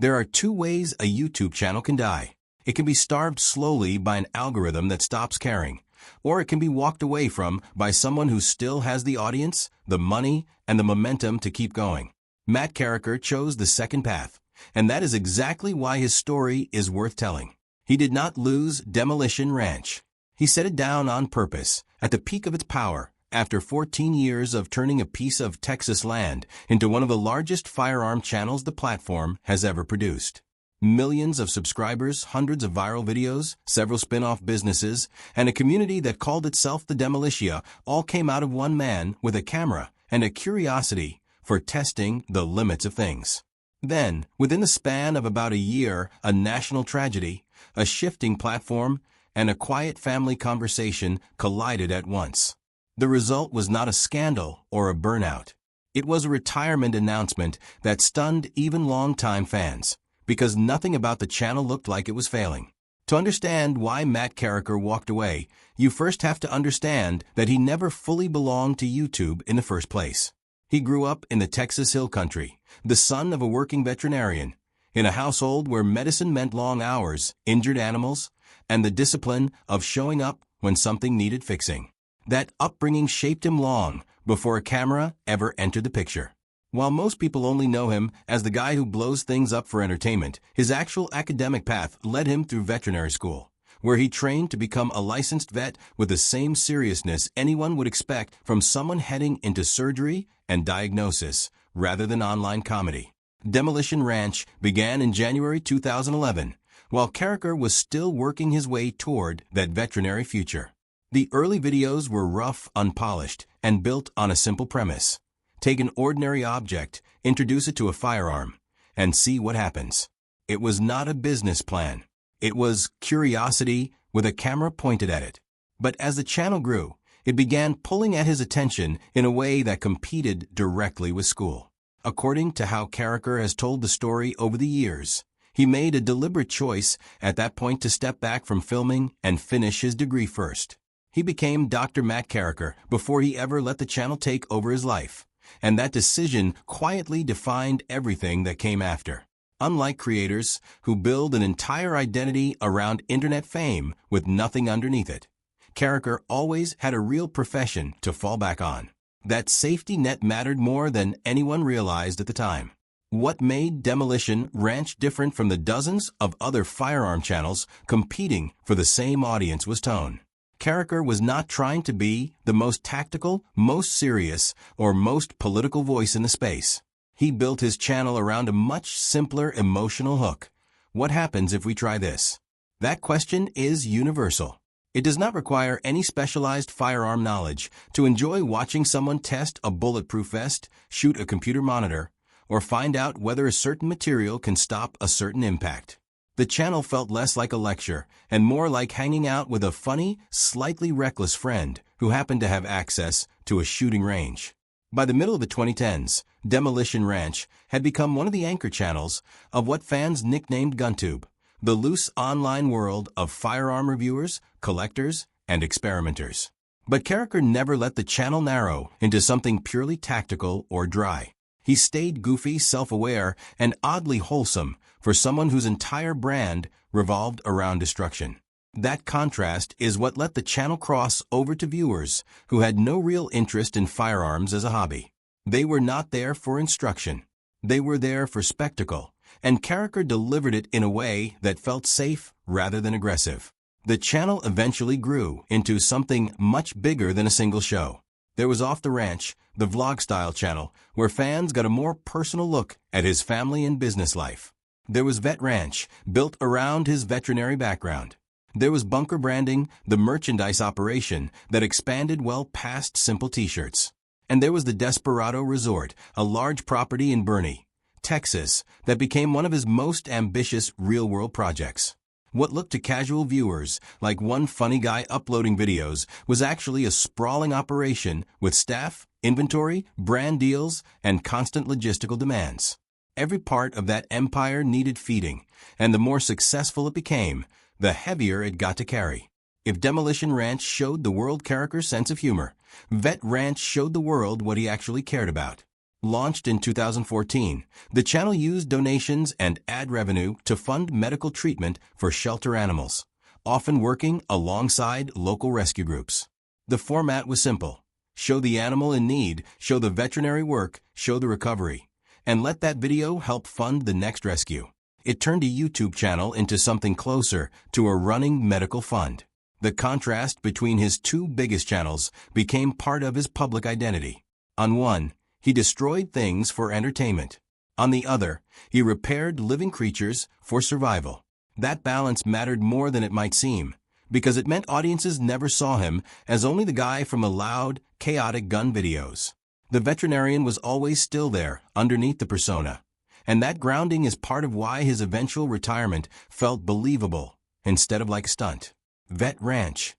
There are two ways a YouTube channel can die. It can be starved slowly by an algorithm that stops caring, or it can be walked away from by someone who still has the audience, the money, and the momentum to keep going. Matt Carriker chose the second path, and that is exactly why his story is worth telling. He did not lose Demolition Ranch. He set it down on purpose, at the peak of its power, after 14 years of turning a piece of Texas land into one of the largest firearm channels the platform has ever produced. Millions of subscribers, hundreds of viral videos, several spin-off businesses, and a community that called itself the Demolition all came out of one man with a camera and a curiosity for testing the limits of things. Then, within the span of about a year, a national tragedy, a shifting platform, and a quiet family conversation collided at once. The result was not a scandal or a burnout. It was a retirement announcement that stunned even longtime fans, because nothing about the channel looked like it was failing. To understand why Matt Carriker walked away, you first have to understand that he never fully belonged to YouTube in the first place. He grew up in the Texas Hill Country, the son of a working veterinarian, in a household where medicine meant long hours, injured animals, and the discipline of showing up when something needed fixing. That upbringing shaped him long before a camera ever entered the picture. While most people only know him as the guy who blows things up for entertainment, his actual academic path led him through veterinary school, where he trained to become a licensed vet with the same seriousness anyone would expect from someone heading into surgery and diagnosis rather than online comedy. Demolition Ranch began in January 2011, while Carriker was still working his way toward that veterinary future. The early videos were rough, unpolished, and built on a simple premise. Take an ordinary object, introduce it to a firearm, and see what happens. It was not a business plan. It was curiosity with a camera pointed at it. But as the channel grew, it began pulling at his attention in a way that competed directly with school. According to how Carriker has told the story over the years, he made a deliberate choice at that point to step back from filming and finish his degree first. He became Dr. Matt Carriker before he ever let the channel take over his life, and that decision quietly defined everything that came after. Unlike creators who build an entire identity around internet fame with nothing underneath it, Carriker always had a real profession to fall back on. That safety net mattered more than anyone realized at the time. What made Demolition Ranch different from the dozens of other firearm channels competing for the same audience was tone. Carriker was not trying to be the most tactical, most serious, or most political voice in the space. He built his channel around a much simpler emotional hook. What happens if we try this? That question is universal. It does not require any specialized firearm knowledge to enjoy watching someone test a bulletproof vest, shoot a computer monitor, or find out whether a certain material can stop a certain impact. The channel felt less like a lecture and more like hanging out with a funny, slightly reckless friend who happened to have access to a shooting range. By the middle of the 2010s, Demolition Ranch had become one of the anchor channels of what fans nicknamed GunTube, the loose online world of firearm reviewers, collectors, and experimenters. But Carriker never let the channel narrow into something purely tactical or dry. He stayed goofy, self-aware, and oddly wholesome for someone whose entire brand revolved around destruction. That contrast is what let the channel cross over to viewers who had no real interest in firearms as a hobby. They were not there for instruction. They were there for spectacle, and Carriker delivered it in a way that felt safe rather than aggressive. The channel eventually grew into something much bigger than a single show. There was Off the Ranch, the vlog-style channel, where fans got a more personal look at his family and business life. There was Vet Ranch, built around his veterinary background. There was Bunker Branding, the merchandise operation that expanded well past simple t-shirts. And there was the Desperado Resort, a large property in Boerne, Texas, that became one of his most ambitious real-world projects. What looked to casual viewers like one funny guy uploading videos was actually a sprawling operation with staff, inventory, brand deals, and constant logistical demands. Every part of that empire needed feeding, and the more successful it became, the heavier it got to carry. If Demolition Ranch showed the world Carriker's sense of humor, Vet Ranch showed the world what he actually cared about. Launched in 2014, the channel used donations and ad revenue to fund medical treatment for shelter animals, often working alongside local rescue groups. The format was simple. Show the animal in need, show the veterinary work, show the recovery, and let that video help fund the next rescue. It turned a YouTube channel into something closer to a running medical fund. The contrast between his two biggest channels became part of his public identity. On one, he destroyed things for entertainment. On the other, he repaired living creatures for survival. That balance mattered more than it might seem, because it meant audiences never saw him as only the guy from the loud, chaotic gun videos. The veterinarian was always still there, underneath the persona. And that grounding is part of why his eventual retirement felt believable, instead of like a stunt. Vet Ranch,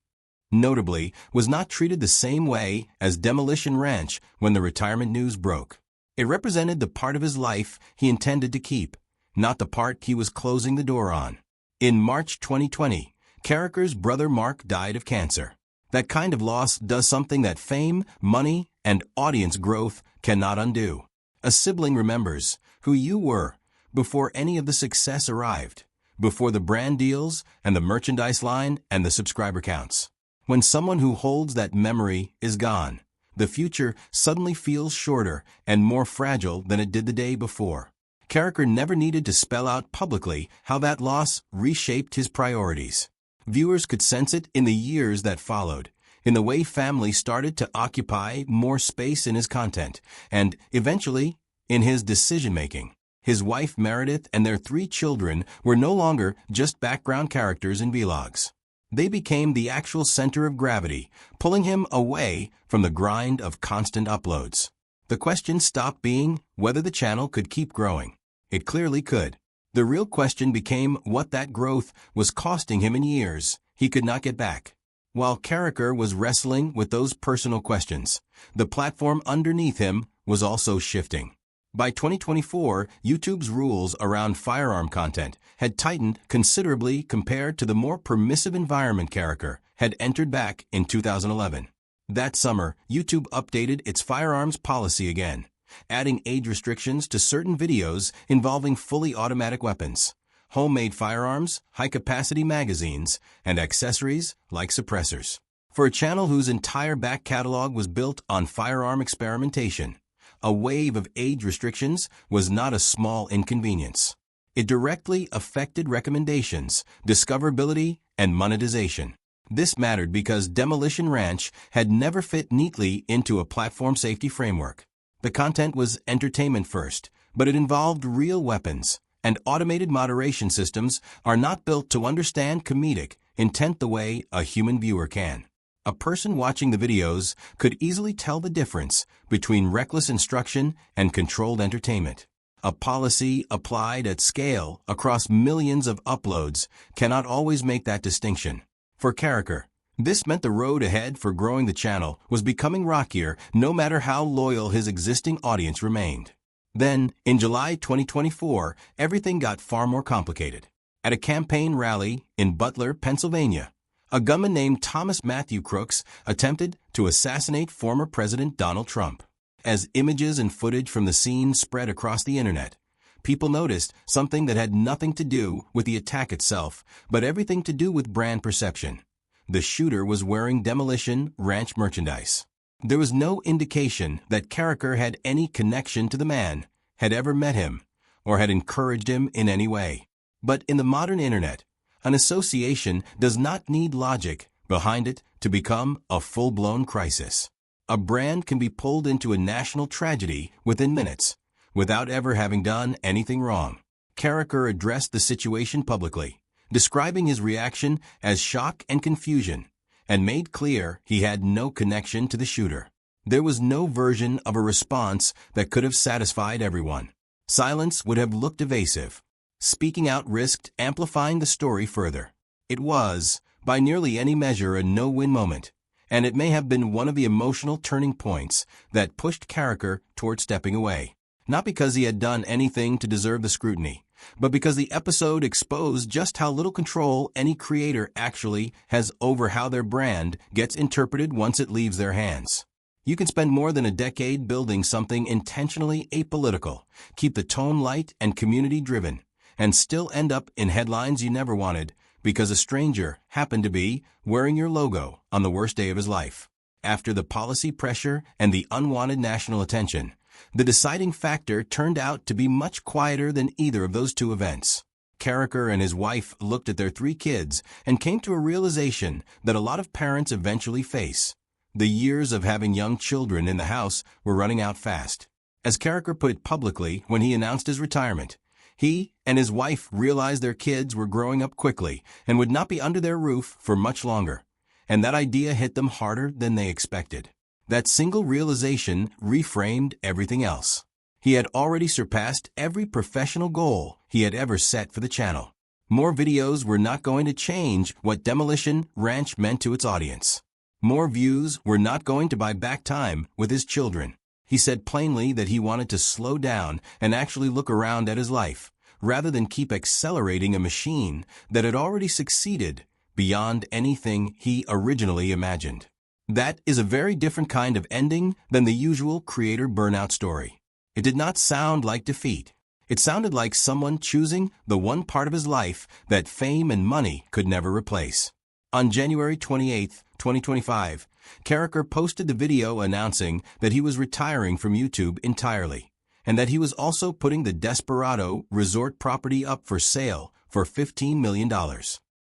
notably, was not treated the same way as Demolition Ranch when the retirement news broke. It represented the part of his life he intended to keep, not the part he was closing the door on. In March 2020, Carriker's brother Mark died of cancer. That kind of loss does something that fame, money, and audience growth cannot undo. A sibling remembers who you were before any of the success arrived, before the brand deals and the merchandise line and the subscriber counts. When someone who holds that memory is gone, the future suddenly feels shorter and more fragile than it did the day before. Carriker never needed to spell out publicly how that loss reshaped his priorities. Viewers could sense it in the years that followed, in the way family started to occupy more space in his content, and eventually, in his decision-making. His wife Meredith and their 3 children were no longer just background characters in vlogs. They became the actual center of gravity, pulling him away from the grind of constant uploads. The question stopped being whether the channel could keep growing. It clearly could. The real question became what that growth was costing him in years he could not get back. While Carriker was wrestling with those personal questions, the platform underneath him was also shifting. By 2024, YouTube's rules around firearm content had tightened considerably compared to the more permissive environment Carriker had entered back in 2011. That summer, YouTube updated its firearms policy again, adding age restrictions to certain videos involving fully automatic weapons, homemade firearms, high-capacity magazines, and accessories like suppressors. For a channel whose entire back catalog was built on firearm experimentation, a wave of age restrictions was not a small inconvenience. It directly affected recommendations, discoverability, and monetization. This mattered because Demolition Ranch had never fit neatly into a platform safety framework. The content was entertainment first, but it involved real weapons, and automated moderation systems are not built to understand comedic intent the way a human viewer can. A person watching the videos could easily tell the difference between reckless instruction and controlled entertainment. A policy applied at scale across millions of uploads cannot always make that distinction. For Carriker, this meant the road ahead for growing the channel was becoming rockier no matter how loyal his existing audience remained. Then, in July 2024, everything got far more complicated. At a campaign rally in Butler, Pennsylvania, a gunman named Thomas Matthew Crooks attempted to assassinate former President Donald Trump. As images and footage from the scene spread across the internet, people noticed something that had nothing to do with the attack itself, but everything to do with brand perception. The shooter was wearing Demolition Ranch merchandise. There was no indication that Carriker had any connection to the man, had ever met him, or had encouraged him in any way. But in the modern internet, an association does not need logic behind it to become a full-blown crisis. A brand can be pulled into a national tragedy within minutes, without ever having done anything wrong. Carriker addressed the situation publicly, describing his reaction as shock and confusion, and made clear he had no connection to the shooter. There was no version of a response that could have satisfied everyone. Silence would have looked evasive. Speaking out risked amplifying the story further. It was, by nearly any measure, a no-win moment, and it may have been one of the emotional turning points that pushed Carriker toward stepping away. Not because he had done anything to deserve the scrutiny, but because the episode exposed just how little control any creator actually has over how their brand gets interpreted once it leaves their hands. You can spend more than a decade building something intentionally apolitical, keep the tone light and community-driven, and still end up in headlines you never wanted because a stranger happened to be wearing your logo on the worst day of his life. After the policy pressure and the unwanted national attention, the deciding factor turned out to be much quieter than either of those two events. Carriker and his wife looked at their 3 kids and came to a realization that a lot of parents eventually face. The years of having young children in the house were running out fast. As Carriker put it publicly when he announced his retirement, he and his wife realized their kids were growing up quickly and would not be under their roof for much longer. And that idea hit them harder than they expected. That single realization reframed everything else. He had already surpassed every professional goal he had ever set for the channel. More videos were not going to change what Demolition Ranch meant to its audience. More views were not going to buy back time with his children. He said plainly that he wanted to slow down and actually look around at his life, rather than keep accelerating a machine that had already succeeded beyond anything he originally imagined. That is a very different kind of ending than the usual creator burnout story. It did not sound like defeat. It sounded like someone choosing the one part of his life that fame and money could never replace. On January 28, 2025, Carriker posted the video announcing that he was retiring from YouTube entirely, and that he was also putting the Desperado resort property up for sale for $15 million.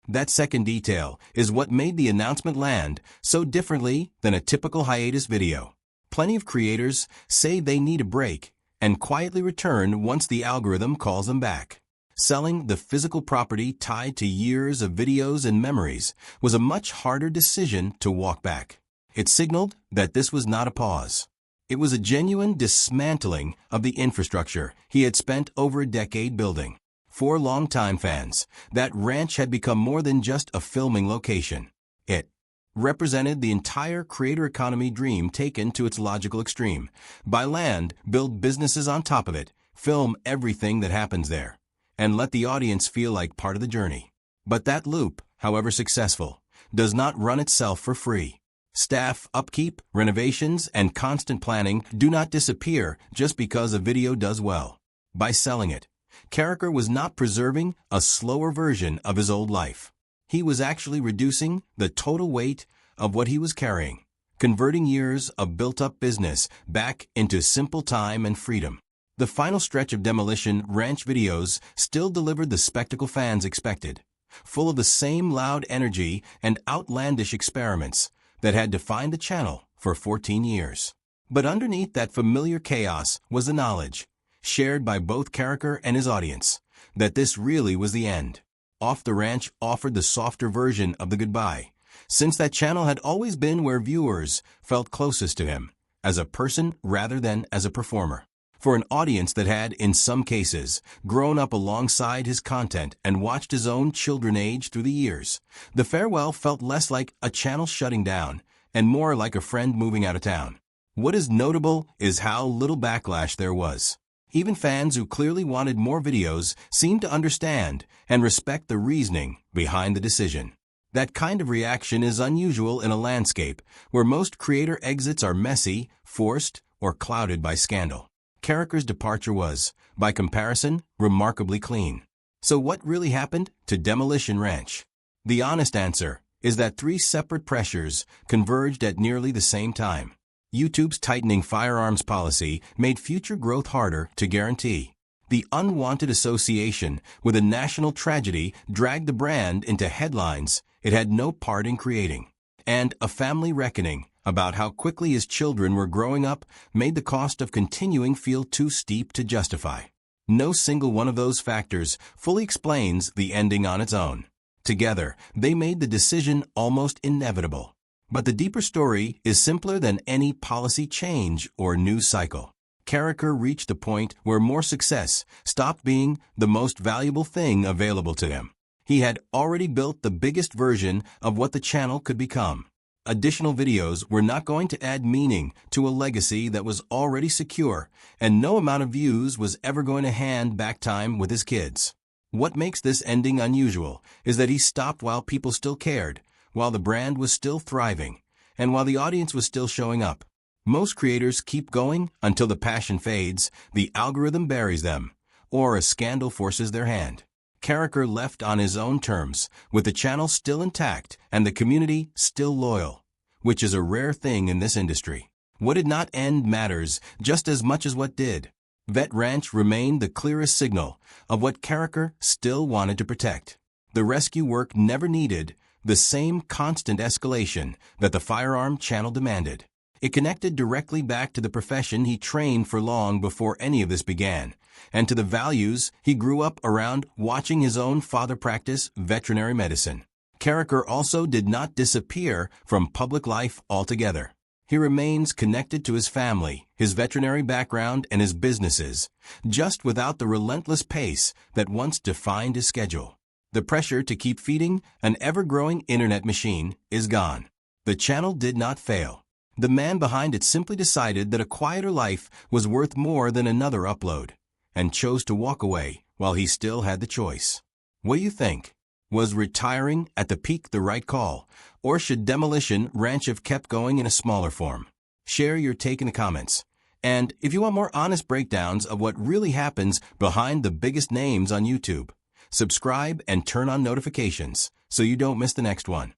That second detail is what made the announcement land so differently than a typical hiatus video. Plenty of creators say they need a break and quietly return once the algorithm calls them back. Selling the physical property tied to years of videos and memories was a much harder decision to walk back. It signaled that this was not a pause. It was a genuine dismantling of the infrastructure he had spent over a decade building. For longtime fans, that ranch had become more than just a filming location. It represented the entire creator economy dream taken to its logical extreme. Buy land, build businesses on top of it, film everything that happens there, and let the audience feel like part of the journey. But that loop, however successful, does not run itself for free. Staff, upkeep, renovations, and constant planning do not disappear just because a video does well. By selling it, Carriker was not preserving a slower version of his old life. He was actually reducing the total weight of what he was carrying, converting years of built-up business back into simple time and freedom. The final stretch of Demolition Ranch videos still delivered the spectacle fans expected, full of the same loud energy and outlandish experiments that had defined the channel for 14 years. But underneath that familiar chaos was the knowledge, shared by both Carriker and his audience, that this really was the end. Off the Ranch offered the softer version of the goodbye, since that channel had always been where viewers felt closest to him, as a person rather than as a performer. For an audience that had, in some cases, grown up alongside his content and watched his own children age through the years, the farewell felt less like a channel shutting down and more like a friend moving out of town. What is notable is how little backlash there was. Even fans who clearly wanted more videos seemed to understand and respect the reasoning behind the decision. That kind of reaction is unusual in a landscape where most creator exits are messy, forced, or clouded by scandal. Carriker's departure was, by comparison, remarkably clean. So what really happened to Demolition Ranch? The honest answer is that 3 separate pressures converged at nearly the same time. YouTube's tightening firearms policy made future growth harder to guarantee. The unwanted association with a national tragedy dragged the brand into headlines it had no part in creating. And a family reckoning about how quickly his children were growing up made the cost of continuing feel too steep to justify. No single one of those factors fully explains the ending on its own. Together, they made the decision almost inevitable. But the deeper story is simpler than any policy change or news cycle. Carriker reached a point where more success stopped being the most valuable thing available to him. He had already built the biggest version of what the channel could become. Additional videos were not going to add meaning to a legacy that was already secure, and no amount of views was ever going to hand back time with his kids. What makes this ending unusual is that he stopped while people still cared, while the brand was still thriving, and while the audience was still showing up. Most creators keep going until the passion fades, the algorithm buries them, or a scandal forces their hand. Carriker left on his own terms, with the channel still intact and the community still loyal, which is a rare thing in this industry. What did not end matters just as much as what did. Vet Ranch remained the clearest signal of what Carriker still wanted to protect. The rescue work never needed the same constant escalation that the firearm channel demanded. It connected directly back to the profession he trained for long before any of this began, and to the values he grew up around watching his own father practice veterinary medicine. Carriker also did not disappear from public life altogether. He remains connected to his family, his veterinary background, and his businesses, just without the relentless pace that once defined his schedule. The pressure to keep feeding an ever-growing internet machine is gone. The channel did not fail. The man behind it simply decided that a quieter life was worth more than another upload, and chose to walk away while he still had the choice. What do you think? Was retiring at the peak the right call, or should Demolition Ranch have kept going in a smaller form? Share your take in the comments. And if you want more honest breakdowns of what really happens behind the biggest names on YouTube, subscribe and turn on notifications so you don't miss the next one.